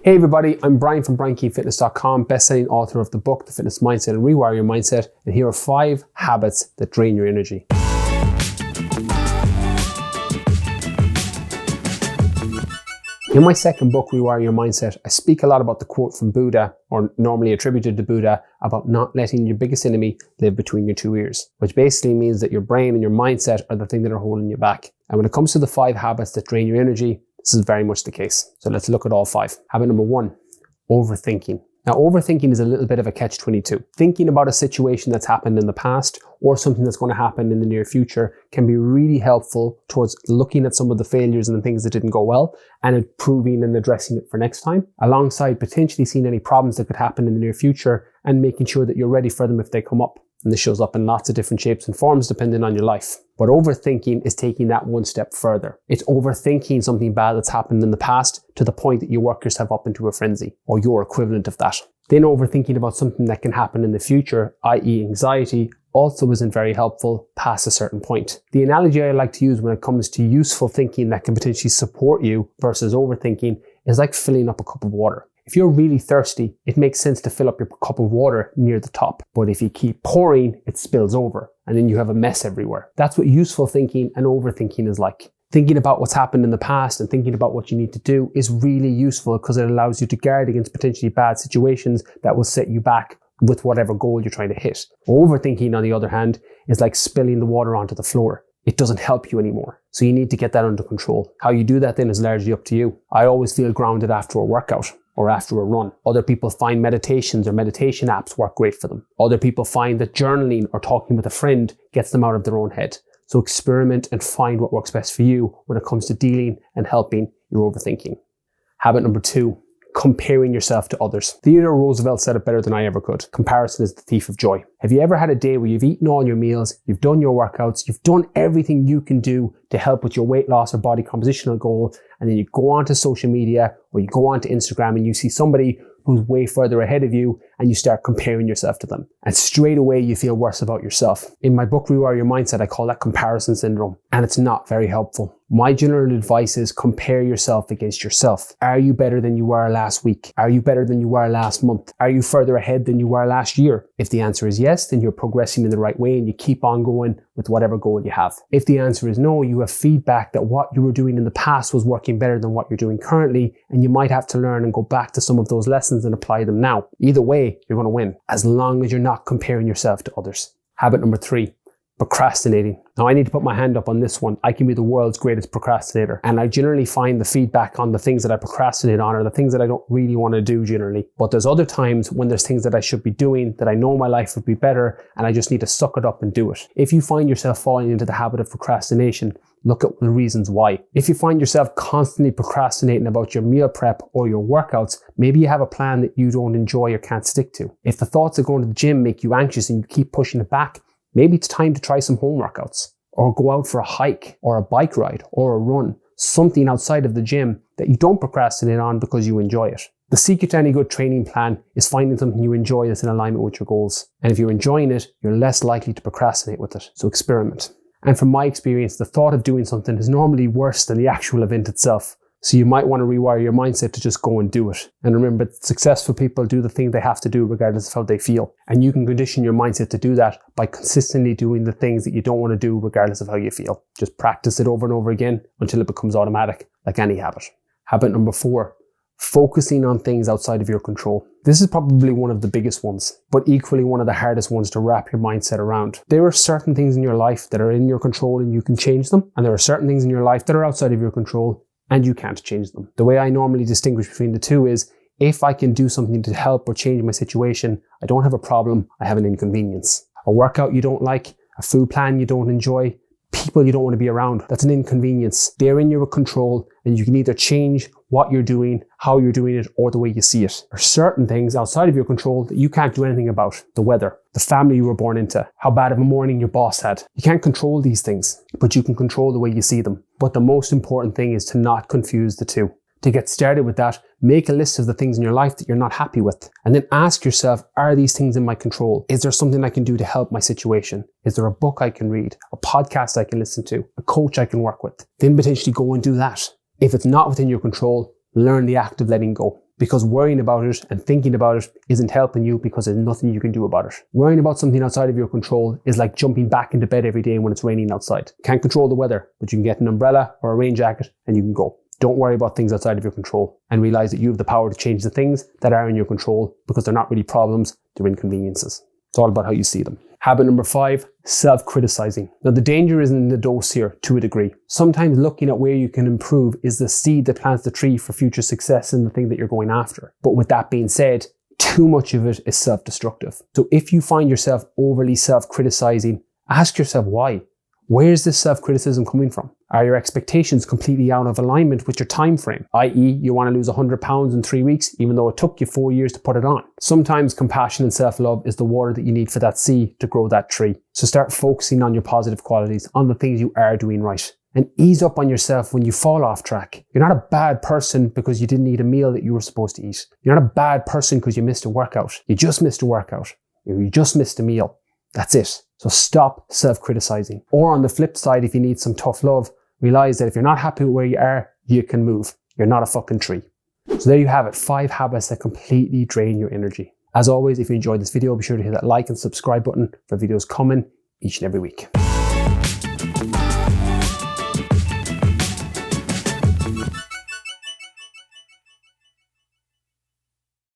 Hey everybody, I'm Brian from BrianKeithFitness.com, best-selling author of the book, The Fitness Mindset and Rewire Your Mindset, and here are 5 habits that drain your energy. In my second book, Rewire Your Mindset, I speak a lot about the quote from Buddha, or normally attributed to Buddha, about not letting your biggest enemy live between your 2 ears, which basically means that your brain and your mindset are the thing that are holding you back. And when it comes to the 5 habits that drain your energy, this is very much the case. So let's look at all 5. Habit number 1, overthinking. Now, overthinking is a little bit of a catch-22. Thinking about a situation that's happened in the past or something that's going to happen in the near future can be really helpful towards looking at some of the failures and the things that didn't go well and improving and addressing it for next time, alongside potentially seeing any problems that could happen in the near future and making sure that you're ready for them if they come up. And this shows up in lots of different shapes and forms depending on your life. But overthinking is taking that one step further. It's overthinking something bad that's happened in the past to the point that you work yourself up into a frenzy, or your equivalent of that. Then overthinking about something that can happen in the future, i.e. anxiety, also isn't very helpful past a certain point. The analogy I like to use when it comes to useful thinking that can potentially support you versus overthinking is like filling up a cup of water. If you're really thirsty, it makes sense to fill up your cup of water near the top. But if you keep pouring, it spills over and then you have a mess everywhere. That's what useful thinking and overthinking is like. Thinking about what's happened in the past and thinking about what you need to do is really useful because it allows you to guard against potentially bad situations that will set you back with whatever goal you're trying to hit. Overthinking, on the other hand, is like spilling the water onto the floor. It doesn't help you anymore. So you need to get that under control. How you do that then is largely up to you. I always feel grounded after a workout or after a run. Other people find meditations or meditation apps work great for them. Other people find that journaling or talking with a friend gets them out of their own head. So experiment and find what works best for you when it comes to dealing and helping your overthinking. Habit number 2, comparing yourself to others. Theodore Roosevelt said it better than I ever could. Comparison is the thief of joy. Have you ever had a day where you've eaten all your meals, you've done your workouts, you've done everything you can do to help with your weight loss or body compositional goal, and then you go onto social media or you go onto Instagram and you see somebody who's way further ahead of you and you start comparing yourself to them. And straight away you feel worse about yourself. In my book, Rewire Your Mindset, I call that comparison syndrome, and it's not very helpful. My general advice is compare yourself against yourself. Are you better than you were last week? Are you better than you were last month? Are you further ahead than you were last year? If the answer is yes, then you're progressing in the right way and you keep on going with whatever goal you have. If the answer is no, you have feedback that what you were doing in the past was working better than what you're doing currently, and you might have to learn and go back to some of those lessons and apply them now. Either way, you're going to win, as long as you're not comparing yourself to others. Habit number 3, procrastinating. Now, I need to put my hand up on this one. I can be the world's greatest procrastinator. And I generally find the feedback on the things that I procrastinate on are the things that I don't really want to do generally. But there's other times when there's things that I should be doing that I know my life would be better and I just need to suck it up and do it. If you find yourself falling into the habit of procrastination, look at the reasons why. If you find yourself constantly procrastinating about your meal prep or your workouts, maybe you have a plan that you don't enjoy or can't stick to. If the thoughts of going to the gym make you anxious and you keep pushing it back, maybe it's time to try some home workouts or go out for a hike or a bike ride or a run, something outside of the gym that you don't procrastinate on because you enjoy it. The secret to any good training plan is finding something you enjoy that's in alignment with your goals. And if you're enjoying it, you're less likely to procrastinate with it. So experiment. And from my experience, the thought of doing something is normally worse than the actual event itself. So you might want to rewire your mindset to just go and do it. And remember, successful people do the thing they have to do regardless of how they feel. And you can condition your mindset to do that by consistently doing the things that you don't want to do regardless of how you feel. Just practice it over and over again until it becomes automatic, like any habit. Habit number 4, focusing on things outside of your control. This is probably one of the biggest ones, but equally one of the hardest ones to wrap your mindset around. There are certain things in your life that are in your control and you can change them. And there are certain things in your life that are outside of your control and you can't change them. The way I normally distinguish between the two is, if I can do something to help or change my situation, I don't have a problem, I have an inconvenience. A workout you don't like, a food plan you don't enjoy, people you don't want to be around, that's an inconvenience. They're in your control and you can either change what you're doing, how you're doing it, or the way you see it. There are certain things outside of your control that you can't do anything about. The weather, the family you were born into, how bad of a morning your boss had. You can't control these things, but you can control the way you see them. But the most important thing is to not confuse the two. To get started with that, make a list of the things in your life that you're not happy with. And then ask yourself, are these things in my control? Is there something I can do to help my situation? Is there a book I can read? A podcast I can listen to? A coach I can work with? Then potentially go and do that. If it's not within your control, learn the act of letting go. because worrying about it and thinking about it isn't helping you because there's nothing you can do about it. Worrying about something outside of your control is like jumping back into bed every day when it's raining outside. Can't control the weather, but you can get an umbrella or a rain jacket and you can go. Don't worry about things outside of your control and realize that you have the power to change the things that are in your control because they're not really problems, they're inconveniences. It's all about how you see them. Habit number 5, self-criticizing. Now the danger is in the dose here to a degree. Sometimes looking at where you can improve is the seed that plants the tree for future success in the thing that you're going after. But with that being said, too much of it is self-destructive. So if you find yourself overly self-criticizing, ask yourself why. Where is this self-criticism coming from? Are your expectations completely out of alignment with your time frame? i.e., you want to lose 100 pounds in 3 weeks, even though it took you 4 years to put it on. Sometimes compassion and self-love is the water that you need for that seed to grow that tree. So start focusing on your positive qualities, on the things you are doing right. And ease up on yourself when you fall off track. You're not a bad person because you didn't eat a meal that you were supposed to eat. You're not a bad person because you missed a workout. You just missed a workout. You just missed a meal. That's it. So stop self-criticizing. Or on the flip side, if you need some tough love, realize that if you're not happy with where you are, you can move. You're not a fucking tree. So there you have it, 5 habits that completely drain your energy. As always, if you enjoyed this video, be sure to hit that like and subscribe button for videos coming each and every week.